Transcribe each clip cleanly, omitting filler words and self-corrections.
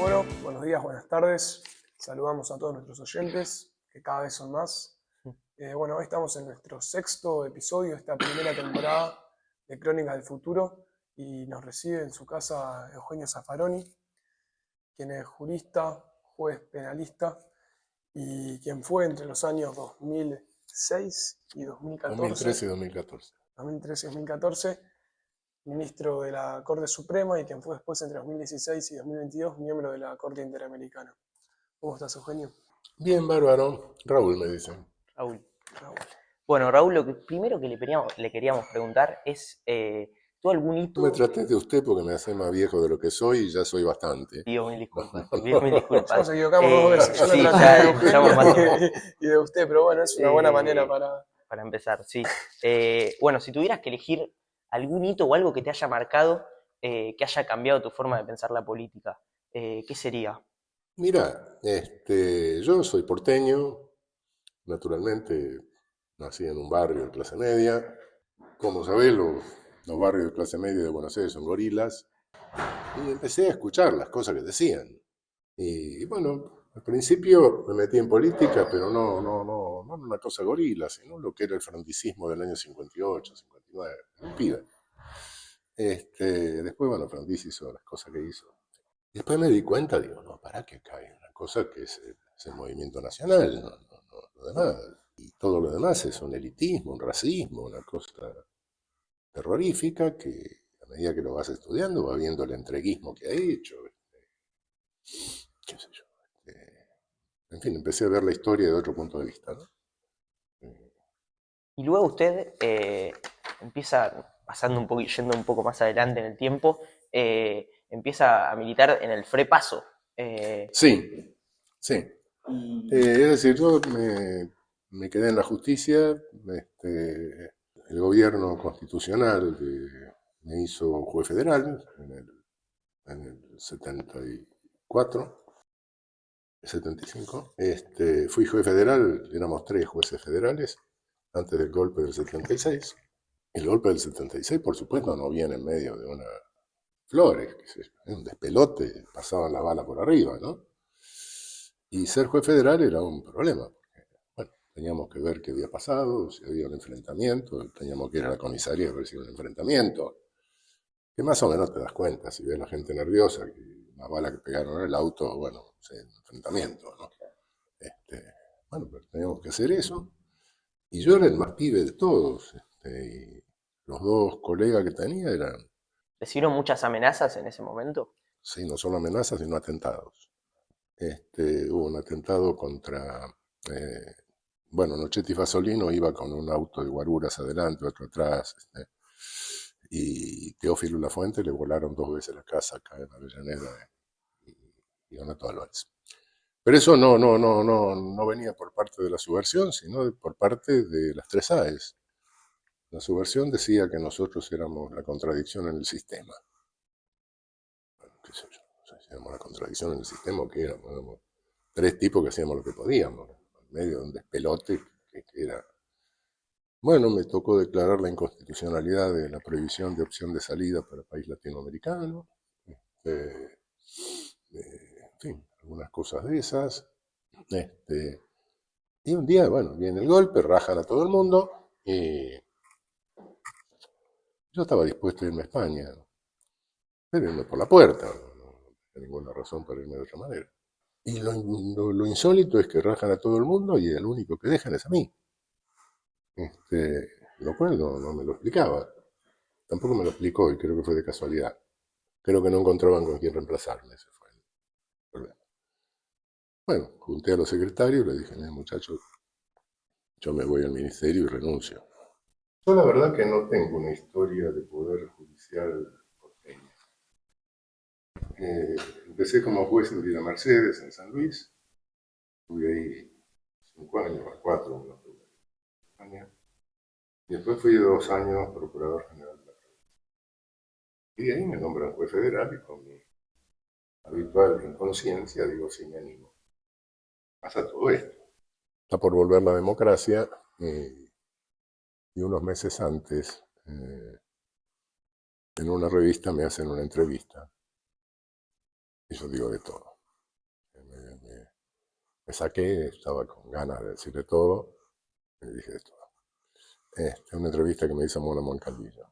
Bueno, buenos días, buenas tardes. Saludamos a todos nuestros oyentes, que cada vez son más. Bueno, hoy estamos en nuestro sexto episodio de esta primera temporada de Crónicas del Futuro y nos recibe en su casa Eugenio Zaffaroni, quien es jurista, juez penalista y quien fue entre los años 2006 y 2014, 2013 y 2014. 2013 y 2014, ministro de la Corte Suprema y quien fue después entre 2016 y 2022 miembro de la Corte Interamericana. ¿Cómo estás, Eugenio? Bien, bárbaro. Raúl me dicen. Raúl. Raúl. Bueno, Raúl, lo primero que le queríamos preguntar es, ¿tú algún hito? No me trates de usted porque me hace más viejo de lo que soy y ya soy bastante. Pido mil disculpas, pido mil disculpas. Nos equivocamos dos veces. Yo Sí, me traté ya de escuchamos más Eugenio y de usted, pero bueno, es una buena manera para empezar, sí. Bueno, si tuvieras que elegir algún hito o algo que te haya marcado, que haya cambiado tu forma de pensar la política, ¿qué sería? Mira, yo soy porteño, naturalmente nací en un barrio de clase media. Como sabés, los barrios de clase media de Buenos Aires son gorilas. Y empecé a escuchar las cosas que decían. Y bueno, al principio me metí en política, pero no en una cosa gorila, sino lo que era el franquismo del año 58, 59, un pibe. Después, bueno, Frondizi hizo las cosas que hizo. Y después me di cuenta, digo, no, para que acá hay una cosa que es el movimiento nacional, no lo demás. Y todo lo demás es un elitismo, un racismo, una cosa terrorífica que a medida que lo vas estudiando vas viendo el entreguismo que ha hecho. Qué sé yo. En fin, empecé a ver la historia de otro punto de vista, ¿no? Y luego usted empieza, yendo un poco más adelante en el tiempo, empieza a militar en el FREPASO. Sí, sí. Es decir, yo me quedé en la justicia, el gobierno constitucional me hizo juez federal en el 74, 75. Fui juez federal, éramos 3 jueces federales antes del golpe del 76. El golpe del 76, por supuesto, no viene en medio de una flores, un despelote, pasaban la bala por arriba, ¿no? Y ser juez federal era un problema, porque, bueno, teníamos que ver qué había pasado, si había un enfrentamiento, teníamos que ir a la comisaría a ver si había un enfrentamiento, que más o menos te das cuenta, si ves a la gente nerviosa, que una bala que pegaron en el auto, bueno, sí, un enfrentamiento, ¿no? Bueno, pero teníamos que hacer eso, y yo era el más pibe de todos, y los dos colegas que tenía eran, ¿Recibieron muchas amenazas en ese momento? sí, no solo amenazas, sino atentados. Hubo un atentado contra, bueno, Nochetti Fasolino iba con un auto de guaruras adelante, otro atrás, y Teófilo Lafuente le volaron 2 veces la casa acá en Avellaneda y Donato Álvarez. Pero eso no venía por parte de la subversión, sino por parte de las 3 AES. La subversión decía que nosotros éramos la contradicción en el sistema. Bueno, qué sé yo, no sé si éramos la contradicción en el sistema o qué éramos 3 tipos que hacíamos lo que podíamos, en medio de un despelote que era. Bueno, me tocó declarar la inconstitucionalidad de la prohibición de opción de salida para el país latinoamericano. En fin, algunas cosas de esas. Y un día, bueno, viene el golpe, rajan a todo el mundo y yo estaba dispuesto a irme a España, pero irme por la puerta, no tenía ninguna razón para irme de otra manera. Y lo insólito es que rajan a todo el mundo y el único que dejan es a mí. Lo cual no me lo explicaba. Tampoco me lo explicó y creo que fue de casualidad. Creo que no encontraban con quién reemplazarme, ese fue el problema. Bueno, junté a los secretarios y le dije, muchachos, yo me voy al ministerio y renuncio. Yo la verdad que no tengo una historia de poder judicial porteño. Empecé como juez en Villa Mercedes, en San Luis. Estuve ahí 5 años, 4, una España. Y después fui 2 años procurador general de la provincia. Y de ahí me nombran juez federal y con mi habitual inconsciencia digo, sí me animo. Pasa todo esto. Está por volver la democracia y unos meses antes en una revista me hacen una entrevista y yo digo de todo. Me saqué, estaba con ganas de decirle todo, y dije esto. Una entrevista que me hizo Mona Moncalvillo.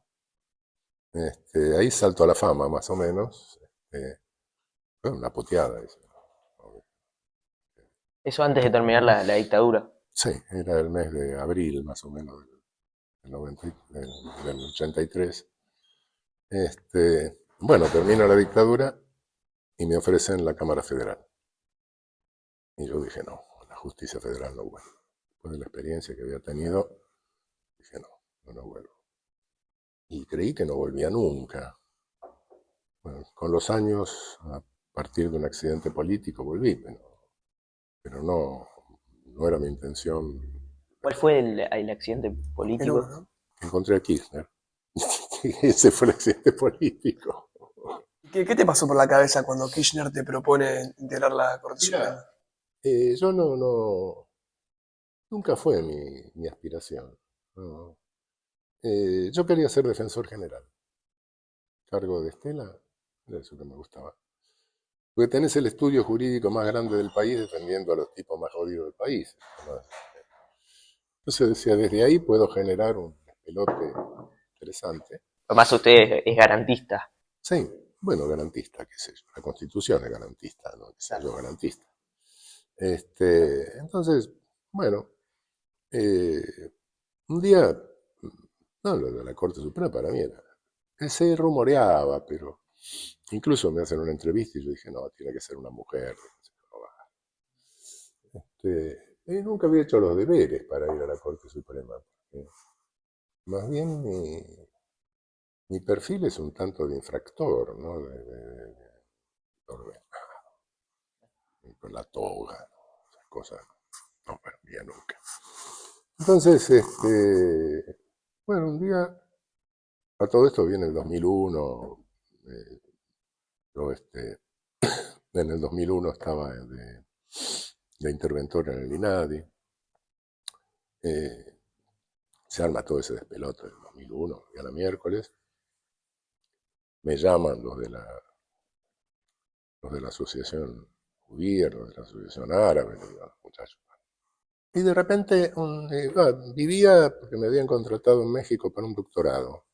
Ahí salto a la fama, más o menos. Fue una puteada eso. Eso antes de terminar la dictadura. Sí, era el mes de abril, más o menos, del 83. Bueno, termina la dictadura y me ofrecen la Cámara Federal. Y yo dije, no, la justicia federal no vuelvo. Después de la experiencia que había tenido, dije, no vuelvo. Y creí que no volvía nunca. Bueno, con los años, a partir de un accidente político, volví, pero no era mi intención. ¿Cuál fue el accidente Pero político? bueno. Encontré a Kirchner. Ese fue el accidente político. ¿Qué te pasó por la cabeza cuando Kirchner te propone integrar la Corte Suprema? Yo nunca fue mi aspiración. No. Yo quería ser defensor general. Cargo de Estela, era eso que me gustaba. Porque tenés el estudio jurídico más grande del país defendiendo a los tipos más jodidos del país. Entonces decía, desde ahí puedo generar un pelote interesante. Además usted es garantista. Sí, bueno, garantista, qué sé yo. La Constitución es garantista, no que sea yo garantista. Entonces, bueno, un día, no, lo de la Corte Suprema para mí era, se rumoreaba, pero incluso me hacen una entrevista y yo dije, no, tiene que ser una mujer. Nunca había hecho los deberes para ir a la Corte Suprema. Más bien mi perfil es un tanto de infractor, ¿no? De ordenado, con la toga, ¿no? Esas cosas no perdía nunca. Entonces, bueno, un día, a todo esto viene el 2001, yo en el 2001 estaba de interventor en el INADI, se arma todo ese despelote del 2001, y a la miércoles me llaman los de la asociación judía, los de la asociación árabe, le digo, muchachos. Y de repente vivía porque me habían contratado en México para un doctorado.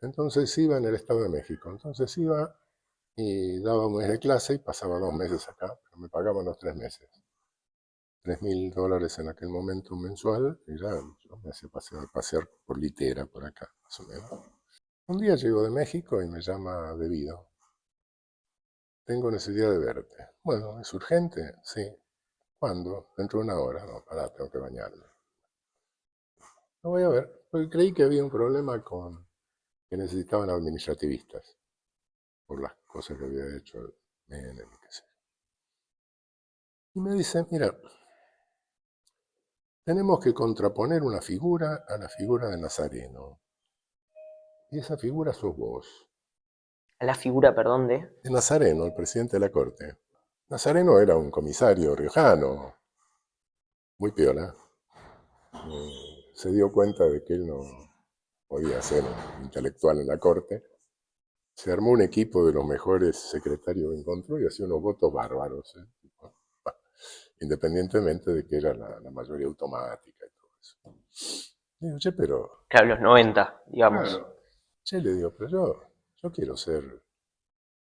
Entonces iba en el Estado de México. Entonces iba y daba un mes de clase y pasaba 2 meses acá, pero me pagaban los 3 meses. $3.000 en aquel momento mensual, y ya yo me hacía pasear por litera por acá, más o menos. Un día llego de México y me llama Debido. Tengo necesidad de verte. Bueno, ¿es urgente? Sí. ¿Cuándo? Dentro de una hora. No, pará, tengo que bañarme. Lo voy a ver, porque creí que había un problema con que necesitaban administrativistas por las cosas que había hecho el Menem y qué sé. Y me dice, mira, tenemos que contraponer una figura a la figura de Nazareno. Y esa figura sos vos. A la figura, perdón, De Nazareno, el presidente de la Corte. Nazareno era un comisario riojano, muy piola. Se dio cuenta de que él no podía ser un intelectual en la Corte. Se armó un equipo de los mejores secretarios que encontró y hacía unos votos bárbaros, independientemente de que era la mayoría automática y todo eso. Digo, che, pero... Claro, los 90, digamos. Claro. Che, le digo, pero yo quiero ser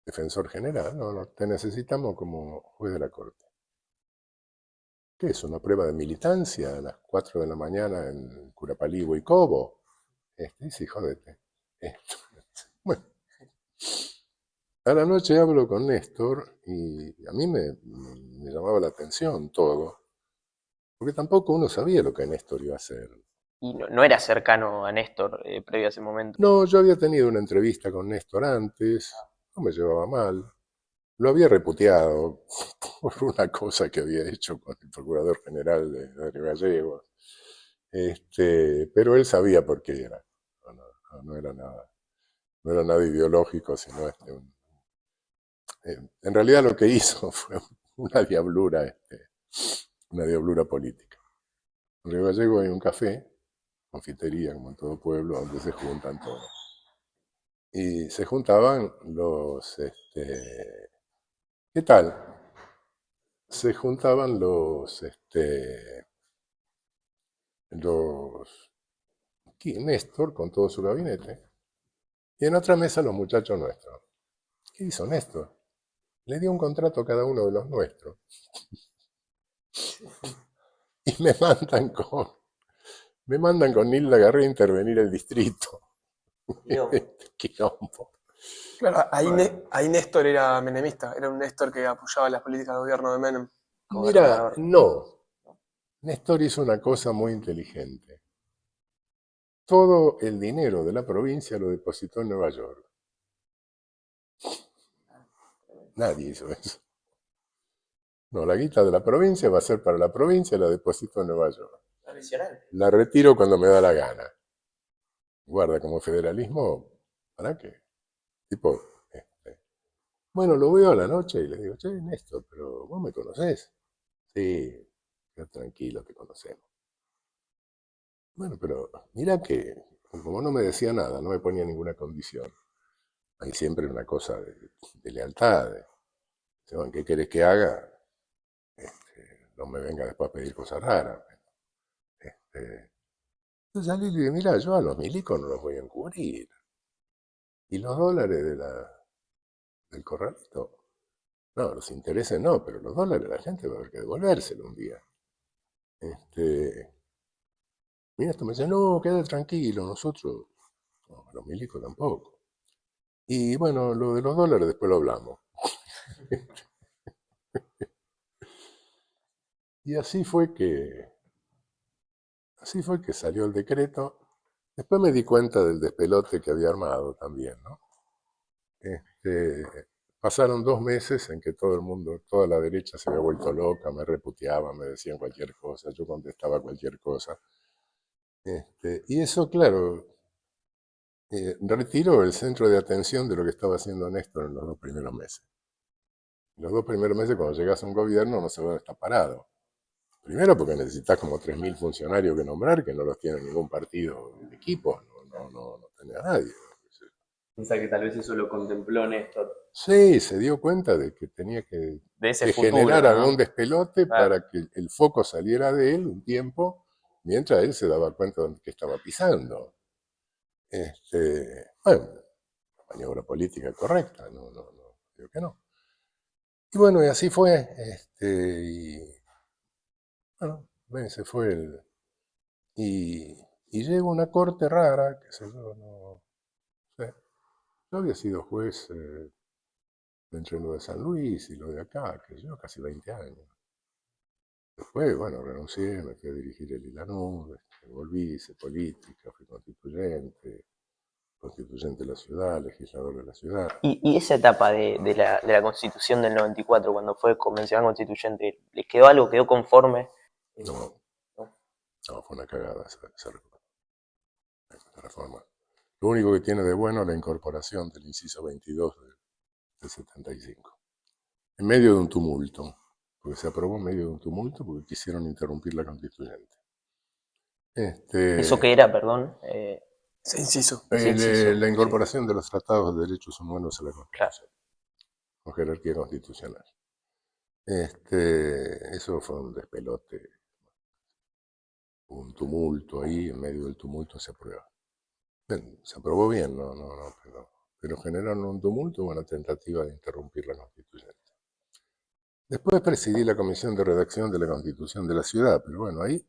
defensor general, no, te necesitamos como juez de la Corte. ¿Qué es? ¿Una prueba de militancia a las 4 de la mañana en Curapalí, Cobo? Sí, jodete. Bueno, a la noche hablo con Néstor y a mí me llamaba la atención todo, porque tampoco uno sabía lo que Néstor iba a hacer. Y no era cercano a Néstor previo a ese momento. No, yo había tenido una entrevista con Néstor antes, no me llevaba mal. Lo había reputeado por una cosa que había hecho con el Procurador General de Río Gallegos. Pero él sabía por qué era. No era nada. No era nada ideológico, sino en realidad lo que hizo fue una diablura política. En Río Gallegos hay un café, confitería, como en todo pueblo, donde se juntan todos. Y se juntaban los, ¿qué tal? se juntaban Néstor con todo su gabinete, y en otra mesa los muchachos nuestros. ¿Qué hizo Néstor? Le dio un contrato a cada uno de los nuestros. Y me mandan con Nilda Garré a intervenir el distrito. Quilombo. Claro, Bueno, ahí Néstor era menemista, era un Néstor que apoyaba las políticas de gobierno de Menem. mira, Gobernador. no. Néstor hizo una cosa muy inteligente. Todo el dinero de la provincia lo depositó en Nueva York. Nadie hizo eso. No, la guita de la provincia va a ser para la provincia, la deposito en Nueva York. Tradicional. La retiro cuando me da la gana. Guarda, como federalismo, ¿para qué? Tipo, bueno, lo veo a la noche y le digo, che, Néstor, pero vos me conocés. Sí, quédate tranquilo, te conocemos. Bueno, pero mira que, como no me decía nada, no me ponía ninguna condición, hay siempre una cosa de lealtad. Bueno, ¿qué querés que haga? No me venga después a pedir cosas raras. Entonces salí y le dije, mira, yo a los milicos no los voy a encubrir. Y los dólares del corralito, no, los intereses no, pero los dólares la gente va a haber que devolvérselo un día. Mira, esto me dice, no, queda tranquilo, nosotros, no, los milicos tampoco. Y bueno, lo de los dólares después lo hablamos. Y así fue que salió el decreto. Después me di cuenta del despelote que había armado también, ¿no? Este, pasaron 2 meses en que todo el mundo, toda la derecha se había vuelto loca, me reputeaban, me decían cualquier cosa, yo contestaba cualquier cosa. Y eso, claro, retiró el centro de atención de lo que estaba haciendo Néstor en los 2 primeros meses. Los 2 primeros meses, cuando llegas a un gobierno, no se ve dónde está parado. Primero porque necesitas como 3.000 funcionarios que nombrar, que no los tiene ningún partido de equipo, no tenía a nadie. Piensa que tal vez eso lo contempló Néstor. Sí, se dio cuenta de que tenía De ese que futuro, generar ¿no? algún despelote Claro. para que el foco saliera de él un tiempo, mientras él se daba cuenta de que estaba pisando. Bueno, maniobra política correcta, no, digo que no. Y bueno, y así fue, y bueno, ven, se fue y, y llega una corte rara, que sé yo, no sé. Yo había sido juez entre lo de San Luis y lo de acá, que yo, casi 20 años. Después, bueno, renuncié, me fui a dirigir el ILANUD, volví, hice política, fui constituyente de la ciudad, legislador de la ciudad. Y esa etapa de la Constitución del 94, cuando fue convencional constituyente, ¿les quedó algo? ¿Quedó conforme? No, ¿No? no, fue una cagada esa reforma. Lo único que tiene de bueno es la incorporación del inciso 22 del 75. En medio de un tumulto, porque se aprobó en medio de un tumulto porque quisieron interrumpir la constituyente. ¿Eso qué era, perdón? Ese inciso. Ese inciso. La Sí, incorporación de los tratados de derechos humanos a la claro. Constitución, con jerarquía constitucional. Eso fue un despelote, un tumulto ahí, en medio del tumulto se aprueba. Bien, se aprobó bien, no, pero generaron un tumulto, una tentativa de interrumpir la constituyente. Después presidí la comisión de redacción de la Constitución de la ciudad, pero bueno, ahí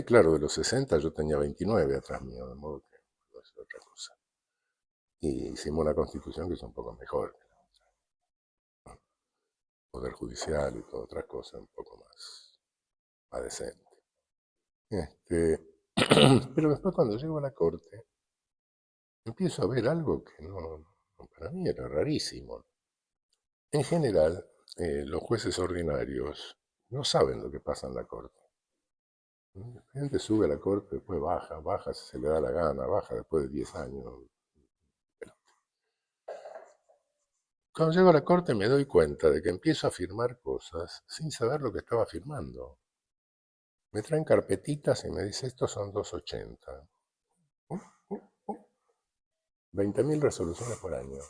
claro, de los 60 yo tenía 29 atrás mío, de modo que no es otra cosa. Y hicimos una constitución que es un poco mejor que la otra. Poder judicial y todas otras cosas un poco más decente. Pero después cuando llego a la corte, empiezo a ver algo que para mí era rarísimo. En general, los jueces ordinarios no saben lo que pasa en la corte. La gente sube a la corte, después baja si se le da la gana, baja después de 10 años. Cuando llego a la corte me doy cuenta de que empiezo a firmar cosas sin saber lo que estaba firmando. Me traen carpetitas y me dice, estos son 280. 20.000 resoluciones por año,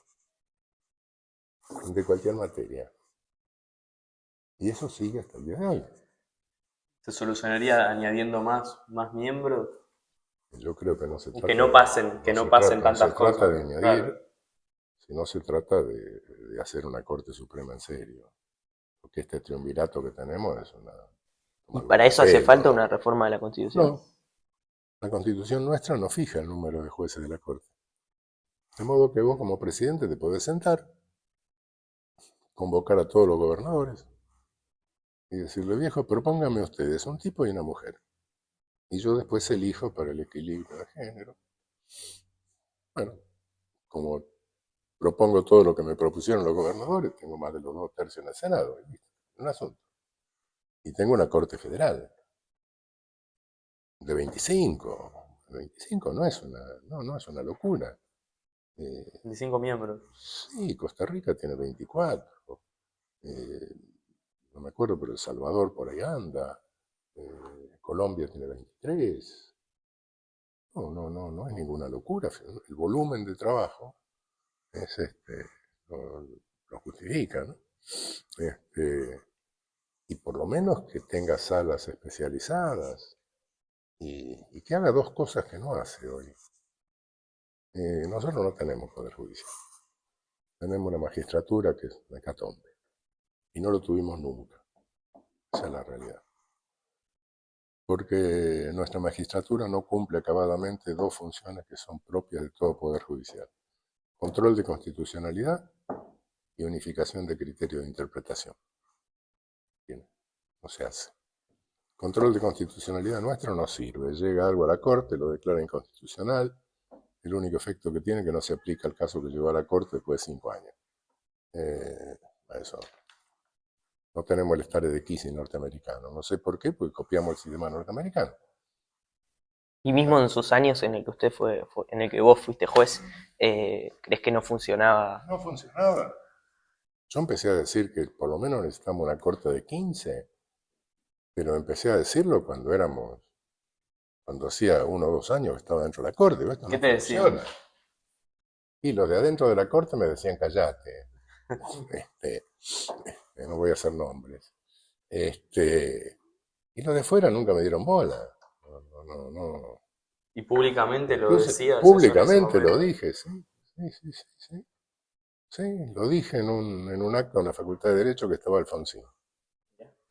de cualquier materia. Y eso sigue hasta el día de hoy. ¿Se solucionaría añadiendo más miembros? Yo creo que no se Y trata que no pasen tantas no se cosas. trata de añadir, Claro. sino se trata de hacer una Corte Suprema en serio. Porque este triunvirato que tenemos es una... Y para eso hace pelo. falta una reforma de la Constitución. No, la Constitución nuestra no fija el número de jueces de la Corte. De modo que vos como presidente te podés sentar, convocar a todos los gobernadores y decirle, viejo, propónganme ustedes un tipo y una mujer. Y yo después elijo para el equilibrio de género. Bueno, como propongo todo lo que me propusieron los gobernadores, tengo más de los 2/3 en el Senado, y listo, un asunto. Y tengo una Corte Federal de 25. 25 no es una locura. 25 miembros. Sí, Costa Rica tiene 24. No me acuerdo, pero El Salvador por ahí anda. Colombia tiene 23. No es ninguna locura. El volumen de trabajo es lo justifica, ¿no? Y por lo menos que tenga salas especializadas y que haga dos cosas que no hace hoy. Nosotros no tenemos poder judicial. Tenemos una magistratura que es una hecatombe. Y no lo tuvimos nunca. Esa es la realidad. Porque nuestra magistratura no cumple acabadamente dos funciones que son propias de todo poder judicial. Control de constitucionalidad y unificación de criterios de interpretación. Bien, no se hace. Control de constitucionalidad nuestro no sirve. Llega algo a la Corte, lo declara inconstitucional. El único efecto que tiene es que no se aplica al caso que llegó a la Corte después de 5 años. Eso. No tenemos el stare decisis norteamericano. No sé por qué, porque copiamos el sistema norteamericano. Y mismo en sus años en el que en el que vos fuiste juez, ¿crees que no funcionaba? No funcionaba. Yo empecé a decir que por lo menos necesitamos una Corte de 15, pero empecé a decirlo cuando hacía 1 o 2 años que estaba dentro de la Corte. Esto ¿Qué no te decían? funciona. Y los de adentro de la Corte me decían, callate. No voy a hacer nombres. Y los de fuera nunca me dieron bola. No. Y públicamente lo Incluso decías. públicamente lo dije, sí. Sí, lo dije en un acto en la Facultad de Derecho que estaba Alfonsín.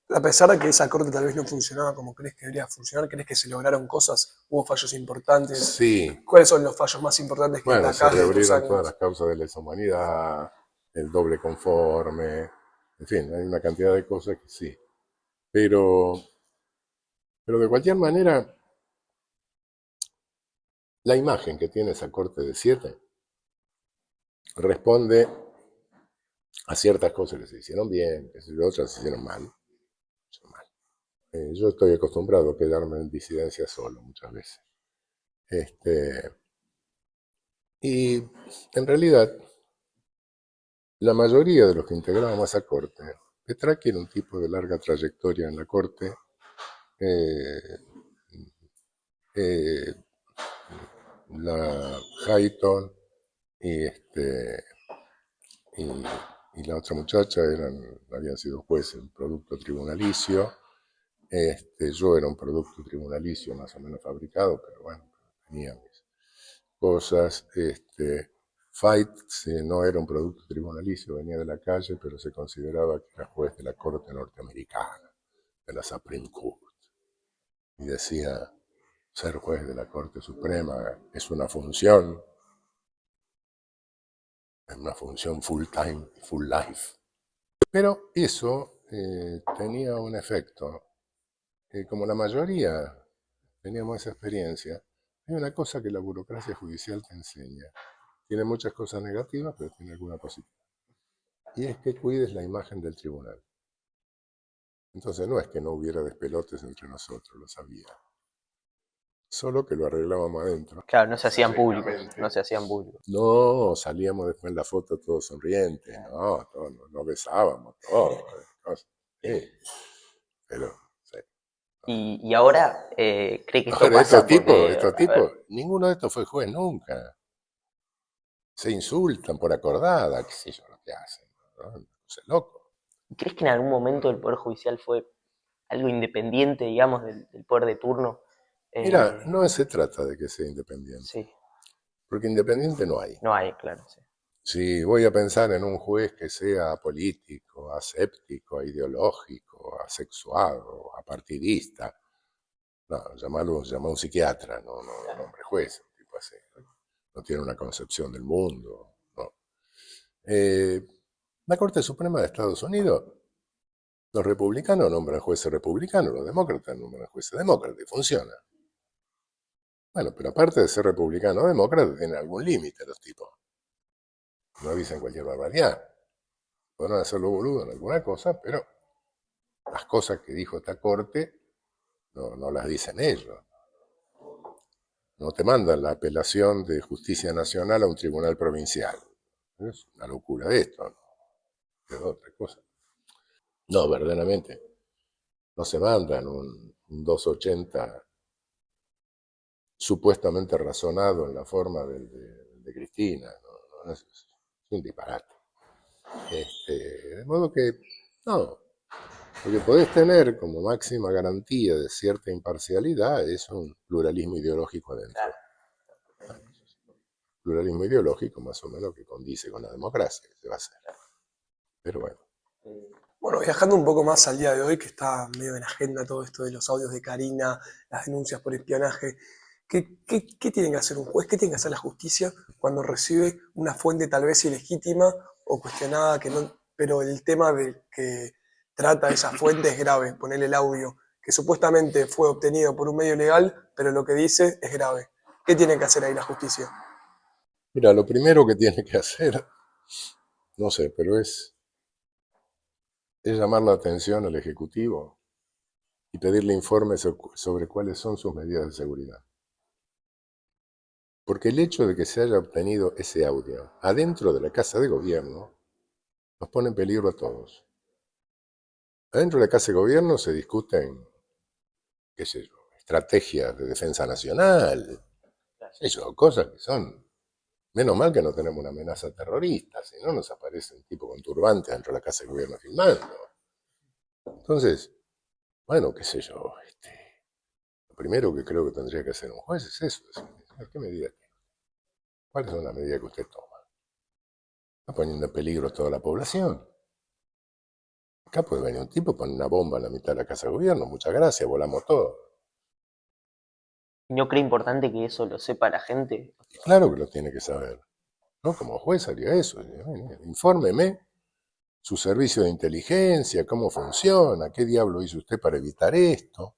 A pesar de que esa corte tal vez no funcionaba como crees que debería funcionar, ¿crees que se lograron cosas? ¿Hubo fallos importantes? Sí. ¿Cuáles son los fallos más importantes que Bueno, se destacás de tus reabrieron todas años? las causas de lesa humanidad, el doble conforme, en fin, hay una cantidad de cosas que sí. Pero de cualquier manera, la imagen que tiene esa Corte de 7 responde a ciertas cosas que se hicieron bien, que otras se hicieron mal. Yo estoy acostumbrado a quedarme en disidencia solo muchas veces. Y en realidad, la mayoría de los que integrábamos esa Corte, Petrarca era un tipo de larga trayectoria en la Corte, la Hayton y la otra muchacha habían sido jueces, un producto tribunalicio. Yo era un producto tribunalicio más o menos fabricado, pero bueno, tenía mis cosas. Fight no era un producto tribunalicio, venía de la calle, pero se consideraba que era juez de la Corte norteamericana, de la Supreme Court. Y decía, ser juez de la Corte Suprema es una función full time, full life. Pero eso tenía un efecto. Como la mayoría teníamos esa experiencia, hay una cosa que la burocracia judicial te enseña. Tiene muchas cosas negativas, pero tiene alguna positiva. Y es que cuides la imagen del tribunal. Entonces no es que no hubiera despelotes entre nosotros, lo sabía. Solo que lo arreglábamos adentro. Claro, no se hacían públicos, no se hacían públicos. No, salíamos después en la foto todos sonrientes, no besábamos, todo. Sí. Pero, sí. Y ahora, ¿cree que esto Ahora, pasa? estos tipos, ninguno de estos fue juez nunca. Se insultan por acordada, qué sé yo lo que hacen, ¿no? Es loco. ¿Crees que en algún momento el Poder Judicial fue algo independiente, digamos, del poder de turno? Mira, no se trata de que sea independiente, Sí, porque independiente no hay. no hay, claro, sí. Si voy a pensar en un juez que sea apolítico, aséptico, ideológico, asexuado, apartidista, no, llamar a un psiquiatra, no nombre juez, un tipo así. No tiene una concepción del mundo. No. La Corte Suprema de Estados Unidos, los republicanos nombran jueces republicanos, los demócratas nombran jueces demócratas, y funciona. Bueno, pero aparte de ser republicano o demócrata, tienen algún límite los tipos. No dicen cualquier barbaridad. Podrán hacerlo boludo en alguna cosa, pero las cosas que dijo esta corte no las dicen ellos. No te mandan la apelación de justicia nacional a un tribunal provincial. Es una locura esto, ¿no? Es otra cosa. No, verdaderamente. No se mandan un 280 supuestamente razonado en la forma de Cristina. No, es un disparate. De modo que, no, lo que podés tener como máxima garantía de cierta imparcialidad es un pluralismo ideológico adentro. Pluralismo ideológico más o menos que condice con la democracia, que se va a hacer. Pero bueno. Bueno, viajando un poco más al día de hoy, que está medio en agenda todo esto de los audios de Karina, las denuncias por espionaje, ¿qué tiene que hacer un juez? ¿Qué tiene que hacer la justicia cuando recibe una fuente tal vez ilegítima o cuestionada, pero el tema de que trata esa fuente es grave? Ponerle el audio, que supuestamente fue obtenido por un medio legal, pero lo que dice es grave. ¿Qué tiene que hacer ahí la justicia? Mira, lo primero que tiene que hacer, no sé, pero es llamar la atención al Ejecutivo y pedirle informes sobre cuáles son sus medidas de seguridad. Porque el hecho de que se haya obtenido ese audio adentro de la Casa de Gobierno nos pone en peligro a todos. Adentro de la Casa de Gobierno se discuten, qué sé yo, estrategias de defensa nacional, qué sé yo, cosas que son. Menos mal que no tenemos una amenaza terrorista, si no nos aparece un tipo con turbante dentro de la Casa de Gobierno filmando. Entonces, bueno, qué sé yo, lo primero que creo que tendría que hacer un juez es eso, decir, ¿qué medidas tiene? ¿Cuáles son las medidas que usted toma? Está poniendo en peligro a toda la población. Acá puede venir un tipo, poner una bomba en la mitad de la Casa de Gobierno, muchas gracias, volamos todo. ¿No cree importante que eso lo sepa la gente? Claro que lo tiene que saber. ¿No? Como juez haría eso. Infórmeme su servicio de inteligencia, cómo funciona, qué diablo hizo usted para evitar esto,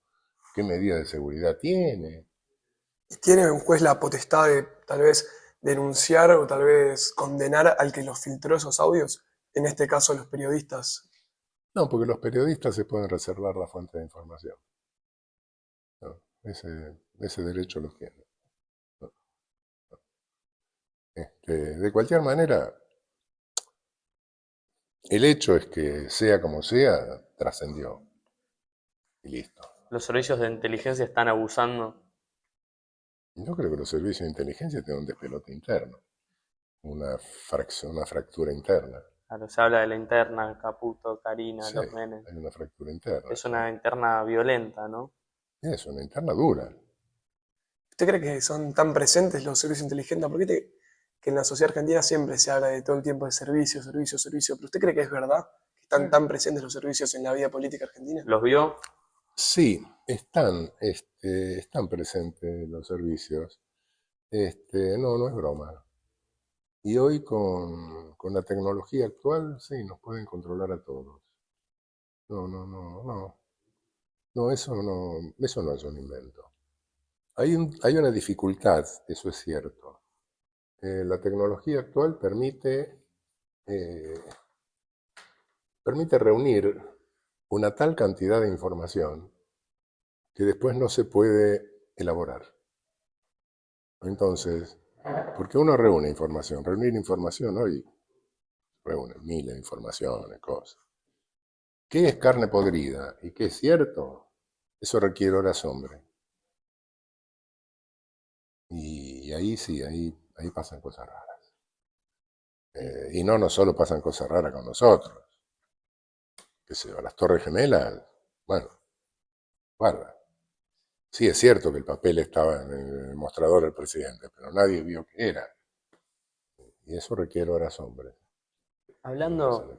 qué medidas de seguridad tiene. ¿Tiene un juez la potestad de tal vez denunciar o tal vez condenar al que los filtró esos audios? En este caso, los periodistas. No, porque los periodistas se pueden reservar la fuente de información. No, ese derecho lo tienen. No. De cualquier manera, el hecho es que sea como sea, trascendió. Y listo. Los servicios de inteligencia están abusando. Yo creo que los servicios de inteligencia tienen un despelote interno, una fractura interna. Claro, se habla de la interna, Caputo, Karina, Sí, los nenes. hay una fractura interna. Es una interna violenta, ¿no? Es una interna dura. ¿Usted cree que son tan presentes los servicios inteligentes? Porque que en la sociedad argentina siempre se habla de todo el tiempo de servicio, servicio, servicio. ¿Pero usted cree que es verdad que están tan presentes los servicios en la vida política argentina? ¿Los vio? Sí, están presentes los servicios. No es broma. Y hoy con la tecnología actual, sí, nos pueden controlar a todos. No. No, eso no es un invento. Hay una dificultad, eso es cierto. La tecnología actual eh, permite reunir una tal cantidad de información que después no se puede elaborar. Entonces, porque uno reúne información, reunir información hoy reúne miles de informaciones, cosas. ¿Qué es carne podrida y qué es cierto? Eso requiere horas hombre. Y ahí sí, ahí pasan cosas raras. Y no solo pasan cosas raras con nosotros. qué sé yo, a las Torres Gemelas, bueno, guarda. Sí, es cierto que el papel estaba en el mostrador del presidente, pero nadie vio qué era. Y eso requiere horas hombres. Hablando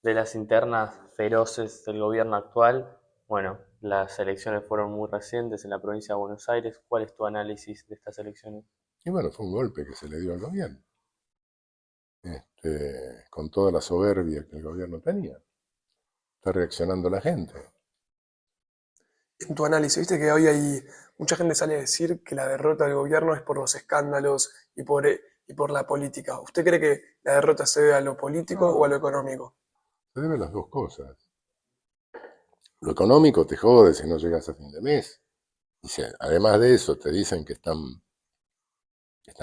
de las internas feroces del gobierno actual, bueno, las elecciones fueron muy recientes en la provincia de Buenos Aires. ¿Cuál es tu análisis de estas elecciones? Y bueno, fue un golpe que se le dio al gobierno, con toda la soberbia que el gobierno tenía. Está reaccionando la gente. En tu análisis, viste que hoy hay mucha gente sale a decir que la derrota del gobierno es por los escándalos y por la política. ¿Usted cree que la derrota se debe a lo político o a lo económico? Se debe a las dos cosas. Lo económico te jode si no llegas a fin de mes. Y si además de eso te dicen que están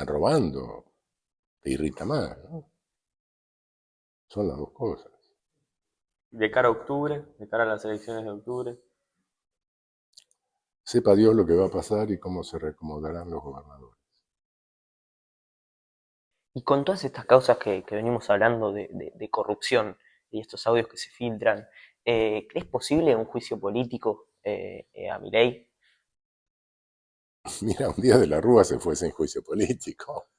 robando, te irrita más, ¿no? Son las dos cosas. De cara a octubre, de cara a las elecciones de octubre, Sepa Dios lo que va a pasar y cómo se reacomodarán los gobernadores. Y con todas estas causas que venimos hablando de corrupción y estos audios que se filtran, ¿crees posible un juicio político a Milei? Mira, un día de la Rúa se fue sin juicio político,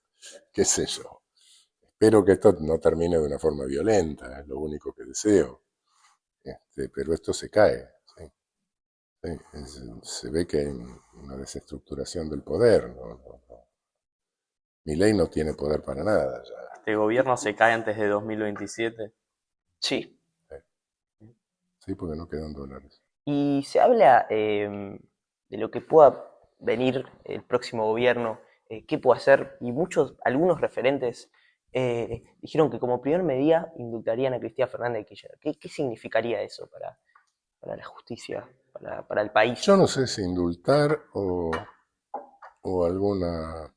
qué sé yo. Espero que esto no termine de una forma violenta, es lo único que deseo. Pero esto se cae. ¿Sí? Se ve que hay una desestructuración del poder. No. Milei no tiene poder para nada ya. ¿este gobierno se cae antes de 2027? Sí. Sí, porque no quedan dólares. Y se habla de lo que pueda venir el próximo gobierno, qué puede hacer, y algunos referentes dijeron que como primer medida indultarían a Cristina Fernández de Kirchner. ¿Qué significaría eso para la justicia, para el país? Yo no sé si indultar o alguna,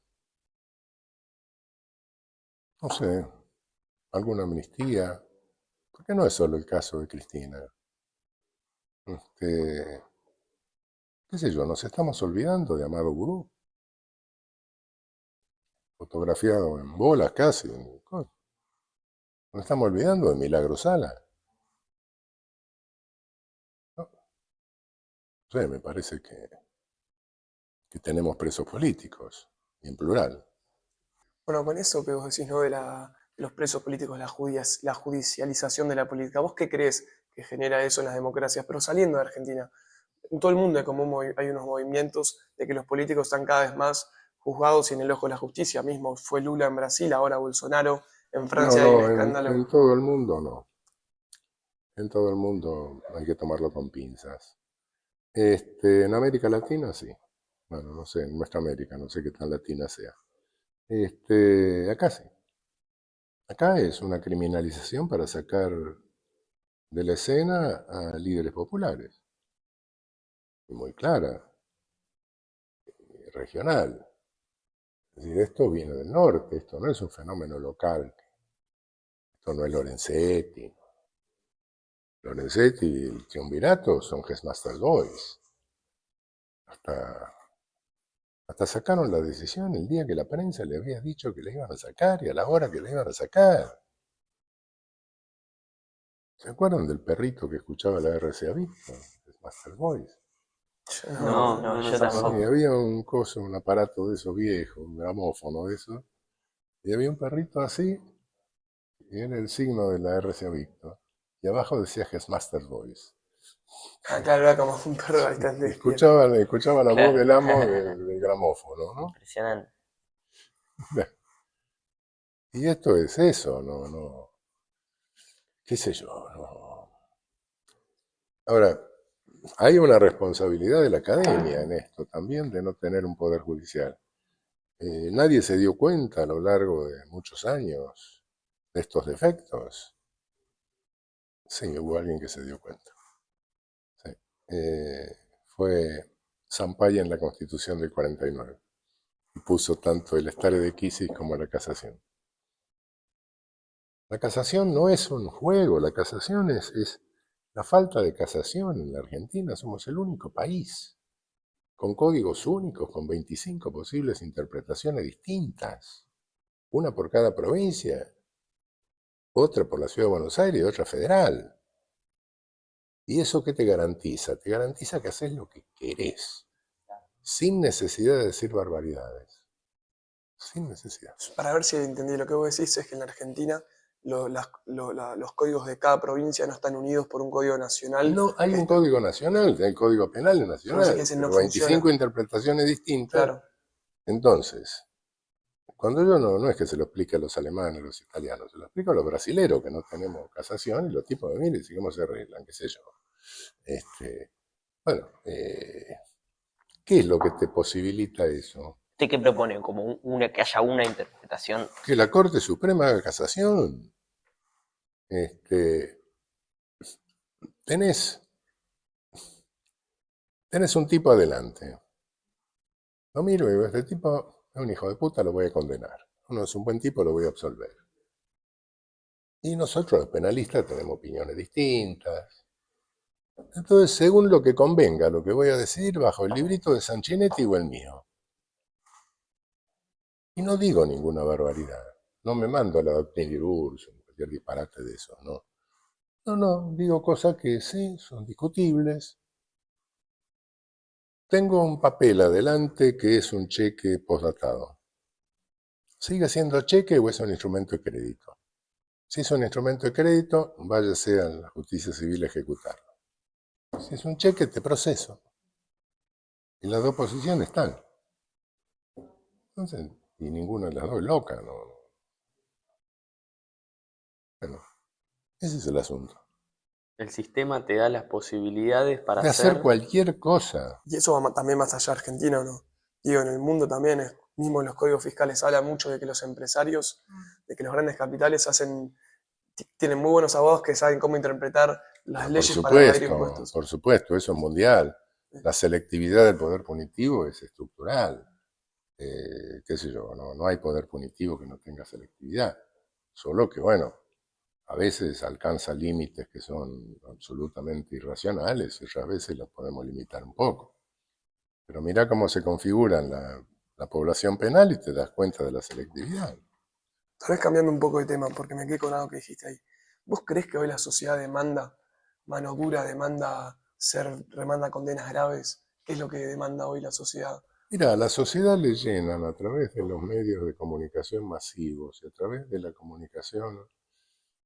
no sé, alguna amnistía, porque no es solo el caso de Cristina. Qué sé yo, nos estamos olvidando de Amado Gurú, fotografiado en bolas casi. Nos estamos olvidando de Milagro Sala. No sé, me parece que tenemos presos políticos, y en plural. Bueno, con eso que vos decís, ¿no? De los presos políticos, la judicialización de la política. ¿Vos qué crees que genera eso en las democracias? Pero saliendo de Argentina, en todo el mundo hay unos movimientos de que los políticos están cada vez más juzgados y en el ojo de la justicia. Mismo fue Lula en Brasil, ahora Bolsonaro. En Francia hay un escándalo. En todo el mundo no. En todo el mundo hay que tomarlo con pinzas. En América Latina sí. Bueno, no sé, en nuestra América, no sé qué tan latina sea. Acá sí. Acá es una criminalización para sacar de la escena a líderes populares. Y muy clara, y regional. Es decir, esto viene del norte, esto no es un fenómeno local. Esto no es Lorenzetti. Lorenzetti y el triunvirato son Headmaster Boys. Hasta sacaron la decisión el día que la prensa le había dicho que la iban a sacar y a la hora que la iban a sacar. ¿Se acuerdan del perrito que escuchaba la RCA Víctor? Headmaster Boys. No, yo tampoco. Sí, había un coso, un aparato de esos viejos, un gramófono de eso, y había un perrito así, y era el signo de la RCA Víctor. Y abajo decía Headmaster Boys. Ah, claro, era como un perro bastante. Escuchaba la Claro. voz del amo del gramófono, ¿no? Impresionante. Y esto es eso, no, qué sé yo, no. Ahora, hay una responsabilidad de la academia en esto también, de no tener un poder judicial. Nadie se dio cuenta a lo largo de muchos años de estos defectos. Sí, hubo alguien que se dio cuenta. Sí. Fue Sampaio en la Constitución del 49. Y puso tanto el stare decisis como la casación. La casación no es un juego, la casación es la falta de casación en la Argentina. Somos el único país con códigos únicos, con 25 posibles interpretaciones distintas, una por cada provincia, otra por la Ciudad de Buenos Aires y otra federal. ¿Y eso qué te garantiza? Te garantiza que haces lo que querés, sin necesidad de decir barbaridades. Sin necesidad. Para ver si entendí lo que vos decís, es que en la Argentina los códigos de cada provincia no están unidos por un código nacional. No, hay un código nacional, el Código Penal nacional, que ese no pero 25 funciona. interpretaciones distintas. Claro. Entonces, cuando yo no es que se lo explique a los alemanes, a los italianos, se lo explico a los brasileros, que no tenemos casación, y los tipos de miren, cómo se arreglan, qué sé yo. Bueno, ¿qué es lo que te posibilita eso? ¿Usted qué propone? ¿Como que haya una interpretación? Que la Corte Suprema haga casación. Tenés un tipo adelante. Lo miro y digo, este tipo es un hijo de puta, lo voy a condenar. Uno es un buen tipo, lo voy a absolver. Y nosotros los penalistas tenemos opiniones distintas. Entonces, según lo que convenga, lo que voy a decidir bajo el librito de Sanchinetti o el mío. Y no digo ninguna barbaridad. No me mando a la doctrina Urso, cualquier disparate de eso, no. No, digo cosas que sí, son discutibles. Tengo un papel adelante que es un cheque postdatado. ¿Sigue siendo cheque o es un instrumento de crédito? Si es un instrumento de crédito, váyase a la justicia civil a ejecutarlo. Si es un cheque, te proceso. Y las dos posiciones están. Entonces, y ninguna de las dos es loca, ¿no? Bueno, ese es el asunto. El sistema te da las posibilidades para De hacer cualquier cosa. Y eso va también más allá de Argentina, ¿o no? Digo, en el mundo también, mismo en los códigos fiscales, habla mucho de que los empresarios, de que los grandes capitales tienen muy buenos abogados que saben cómo interpretar las leyes para evadir impuestos. Por supuesto, eso es mundial. La selectividad del poder punitivo es estructural. Qué sé yo, no hay poder punitivo que no tenga selectividad. Solo que, bueno, a veces alcanza límites que son absolutamente irracionales y otras veces los podemos limitar un poco. Pero mira cómo se configura la población penal y te das cuenta de la selectividad. Tal vez cambiando un poco de tema, porque me quedé con algo que dijiste ahí. ¿Vos creés que hoy la sociedad demanda mano dura, demanda condenas graves? ¿Qué es lo que demanda hoy la sociedad? Mira, a la sociedad le llenan a través de los medios de comunicación masivos y a través de la comunicación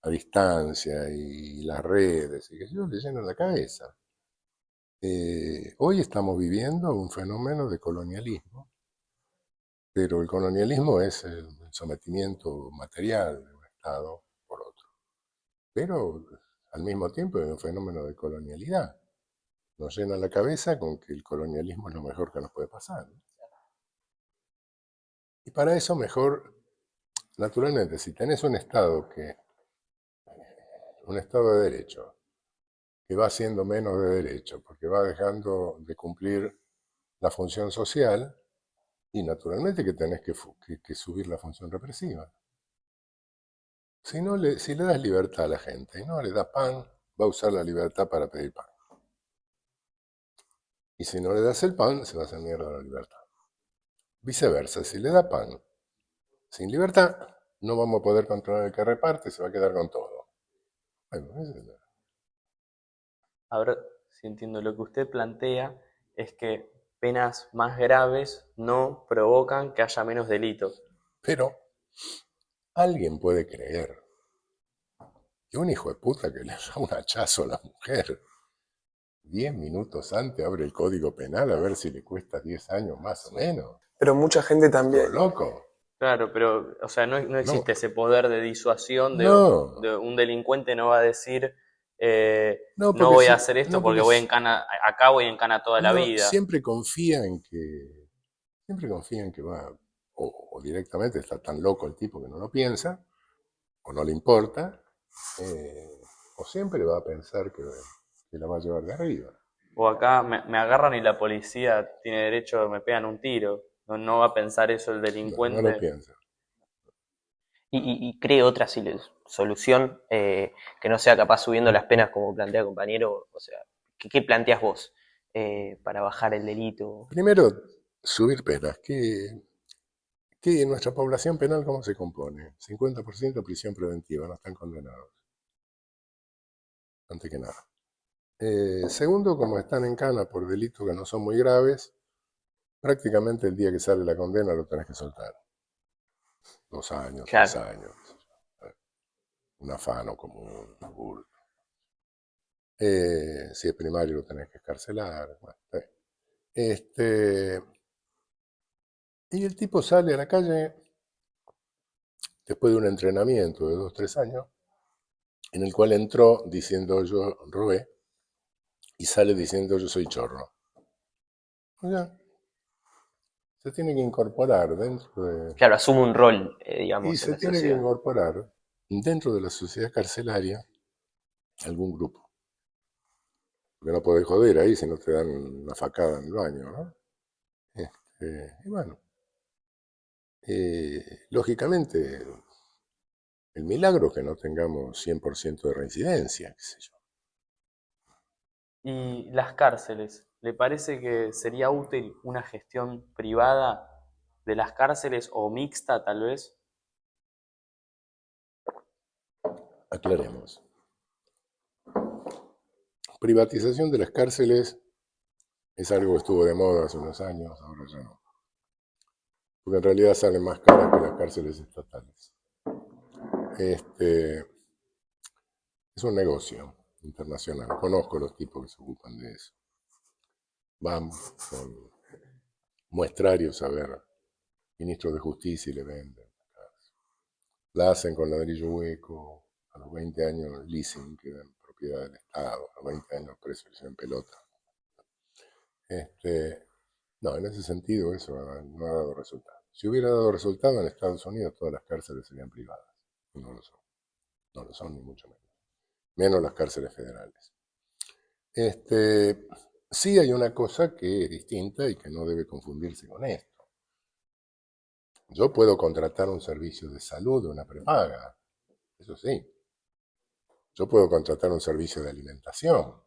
a distancia y las redes, y que yo le llenan la cabeza. Hoy estamos viviendo un fenómeno de colonialismo, pero el colonialismo es el sometimiento material de un Estado por otro. Pero al mismo tiempo es un fenómeno de colonialidad. Nos llena la cabeza con que el colonialismo es lo mejor que nos puede pasar, ¿no? Y para eso mejor, naturalmente, si tenés un Estado un Estado de derecho, que va siendo menos de derecho, porque va dejando de cumplir la función social, y naturalmente que tenés que subir la función represiva. Si le das libertad a la gente y no le das pan, va a usar la libertad para pedir pan. Y si no le das el pan, se va a hacer mierda la libertad. Viceversa, si le da pan sin libertad, no vamos a poder controlar el que reparte, se va a quedar con todo. Bueno, Ahora, si entiendo lo que usted plantea, es que penas más graves no provocan que haya menos delitos. pero alguien puede creer que un hijo de puta que le da un hachazo a la mujer 10 minutos antes abre el Código Penal a ver si le cuesta 10 años más o menos. Pero mucha gente también. ¿Todo loco? Claro, pero, o sea, no existe ese poder de disuasión No. de un delincuente no va a decir No, no voy a si- hacer esto no, porque voy en cana, acá voy en cana toda la no, vida. siempre confía en que va, o directamente está tan loco el tipo que no lo piensa, o no le importa, o siempre va a pensar que la va a llevar de arriba. O acá me agarran y la policía tiene derecho, me pegan un tiro. No va a pensar eso el delincuente. No lo piensa. ¿Y cree otra solución que no sea capaz subiendo las penas como plantea el compañero? O sea, ¿qué planteas vos para bajar el delito? Primero, subir penas. ¿Qué nuestra población penal cómo se compone? 50% prisión preventiva, no están condenados. Antes que nada. Segundo, como están en cana por delitos que no son muy graves, prácticamente el día que sale la condena lo tenés que soltar. 2 años, 3 Claro. años. Un afano común, un bulto. Si es primario lo tenés que escarcelar. Bueno, y el tipo sale a la calle después de un entrenamiento de 2, 3 años, en el cual entró diciendo yo robé y sale diciendo yo soy chorro. Ya, se tiene que incorporar dentro de... Claro, asume un rol, Y digamos, en se la tiene que sociedad. incorporar dentro de la sociedad carcelaria algún grupo. Porque no podés joder ahí si no te dan una facada en el baño, ¿no? Y bueno, lógicamente, el milagro es que no tengamos 100% de reincidencia, qué sé yo. ¿Y las cárceles? ¿Le parece que sería útil una gestión privada de las cárceles o mixta tal vez? Aclaremos. Privatización de las cárceles es algo que estuvo de moda hace unos años, ahora ya no. Porque en realidad salen más caras que las cárceles estatales. Es un negocio internacional. Conozco los tipos que se ocupan de eso. Van con muestrarios a ver ministros de justicia y le venden. La hacen con ladrillo hueco, a los 20 años leasing, queda en propiedad del Estado, a los 20 años precio en pelota. No, en ese sentido eso no ha dado resultado. Si hubiera dado resultado en Estados Unidos, todas las cárceles serían privadas. Y no lo son. No lo son, ni mucho menos. Menos las cárceles federales. Sí hay una cosa que es distinta y que no debe confundirse con esto. Yo puedo contratar un servicio de salud de una prepaga, eso sí. Yo puedo contratar un servicio de alimentación,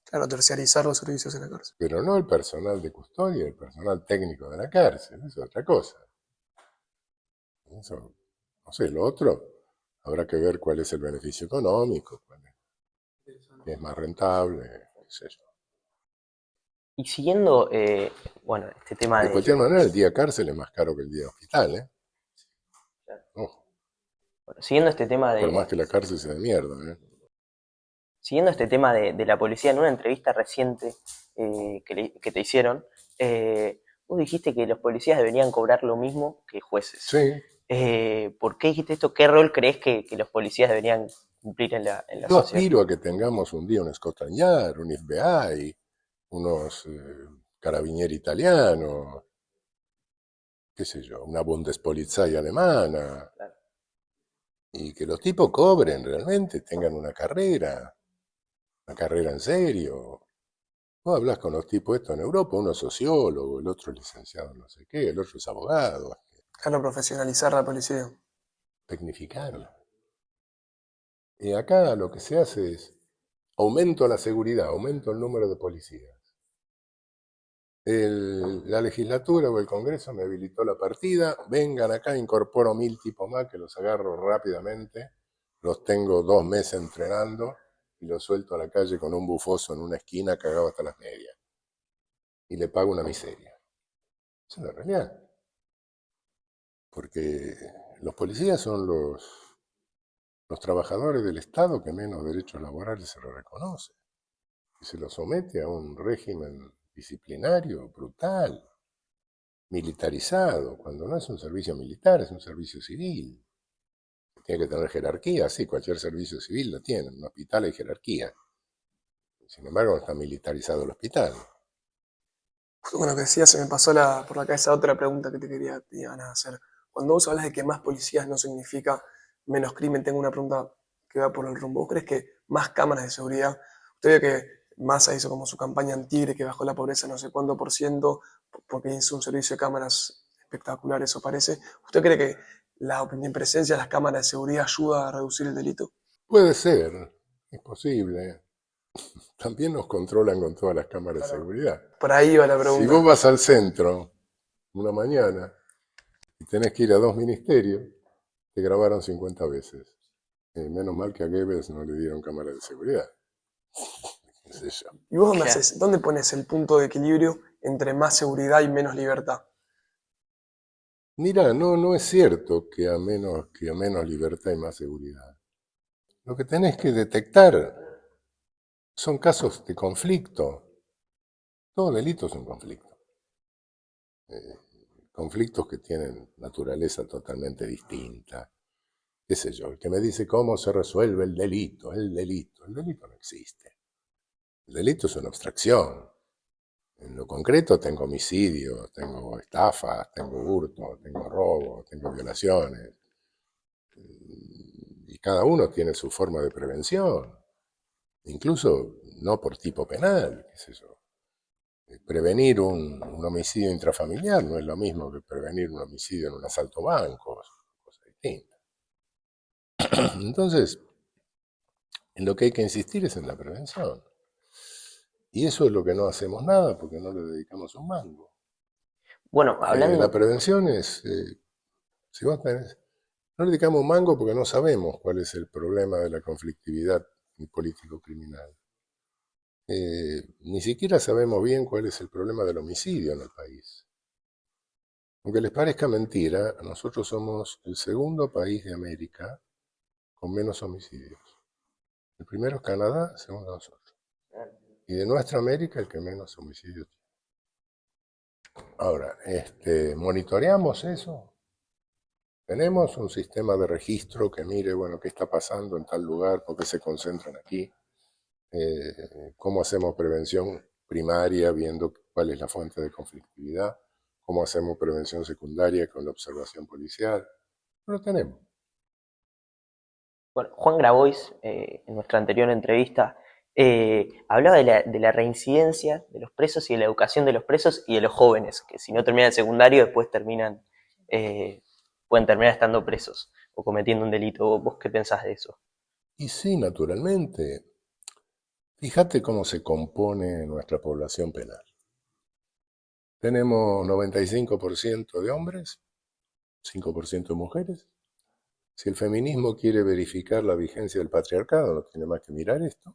Claro, terciarizar los servicios en la cárcel. pero no el personal de custodia, el personal técnico de la cárcel, eso es otra cosa. Eso, no sé, lo otro, habrá que ver cuál es el beneficio económico, cuál es más rentable, qué sé yo. Y siguiendo, bueno, este tema De de... cualquier manera, el día cárcel es más caro que el día hospital, ¿eh? Ojo, bueno, siguiendo este tema por más de... que la cárcel sea de mierda, ¿eh? Siguiendo este tema de la policía, en una entrevista reciente que te hicieron, vos dijiste que los policías deberían cobrar lo mismo que jueces. Sí, ¿Por qué dijiste esto? ¿Qué rol crees que los policías deberían cumplir en la yo sociedad? aspiro a que tengamos un día un Scotland Yard, un FBI, unos carabinieri italianos, qué sé yo, una Bundespolizei alemana, Claro. y que los tipos cobren realmente, tengan una carrera en serio. Vos hablas con los tipos estos en Europa, uno es sociólogo, el otro es licenciado en no sé qué, el otro es abogado, Claro, profesionalizar la policía. tecnificarla. Y acá lo que se hace es aumento la seguridad, aumento el número de policías. La legislatura o el Congreso me habilitó la partida, vengan acá, incorporo 1000 tipos más que los agarro rápidamente, los tengo 2 meses entrenando y los suelto a la calle con un bufoso en una esquina cagado hasta las medias. Y le pago una miseria. Esa es la realidad. Porque los policías son los trabajadores del Estado que menos derechos laborales se les reconoce. Y se los somete a un régimen disciplinario brutal, militarizado, cuando no es un servicio militar, es un servicio civil. Tiene que tener jerarquía, sí, cualquier servicio civil lo tiene, en un hospital hay jerarquía. Sin embargo, no está militarizado el hospital. Justo con lo que decías, se me pasó por la cabeza otra pregunta que te iban a hacer. Cuando vos hablas de que más policías no significa menos crimen, tengo una pregunta que va por el rumbo. ¿Vos crees que más cámaras de seguridad? Usted ve que Massa hizo como su campaña en Tigre, que bajó la pobreza no sé cuánto por ciento, porque hizo un servicio de cámaras espectacular, eso parece. ¿Usted cree que la omnipresencia de las cámaras de seguridad ayuda a reducir el delito? Puede ser, es posible. También nos controlan con todas las cámaras de seguridad. Por ahí va la Si pregunta. vos vas al centro una mañana y tenés que ir a 2 ministerios, te grabaron 50 veces. Menos mal que a Goebbels no le dieron cámara de seguridad. sé yo. ¿Y vos Claro. dónde pones el punto de equilibrio entre más seguridad y menos libertad? Mira, no es cierto que a menos libertad y más seguridad. Lo que tenés que detectar son casos de conflicto. Todo delito es un conflicto. Conflictos que tienen naturaleza totalmente distinta. ¿Qué sé yo? El que me dice cómo se resuelve el delito. El delito no existe. El delito es una abstracción. En lo concreto tengo homicidios, tengo estafas, tengo hurto, tengo robo, tengo violaciones. Y cada uno tiene su forma de prevención. Incluso no por tipo penal, qué sé yo. Prevenir un homicidio intrafamiliar no es lo mismo que prevenir un homicidio en un asalto a banco, es una cosa distinta. Entonces, en lo que hay que insistir es en la prevención. Y eso es lo que no hacemos nada porque no le dedicamos un mango. Bueno, La hablando, prevención es, si vos tenés, no le dedicamos un mango porque no sabemos cuál es el problema de la conflictividad político-criminal. Ni siquiera sabemos bien cuál es el problema del homicidio en el país. Aunque les parezca mentira, nosotros somos el segundo país de América con menos homicidios. El primero es Canadá, segundo nosotros. Y de nuestra América el que menos homicidios tiene. Ahora, monitoreamos eso. Tenemos un sistema de registro que mire, bueno, qué está pasando en tal lugar, por qué se concentran aquí, cómo hacemos prevención primaria viendo cuál es la fuente de conflictividad, cómo hacemos prevención secundaria con la observación policial. No lo tenemos. bueno, Juan Grabois, en nuestra anterior entrevista, hablaba de la reincidencia de los presos y de la educación de los presos y de los jóvenes, que si no terminan el secundario después eh, pueden terminar estando presos o cometiendo un delito. ¿Vos qué pensás de eso? Y sí, naturalmente. Fíjate cómo se compone nuestra población penal. Tenemos 95% de hombres, 5% de mujeres. Si el feminismo quiere verificar la vigencia del patriarcado, no tiene más que mirar esto.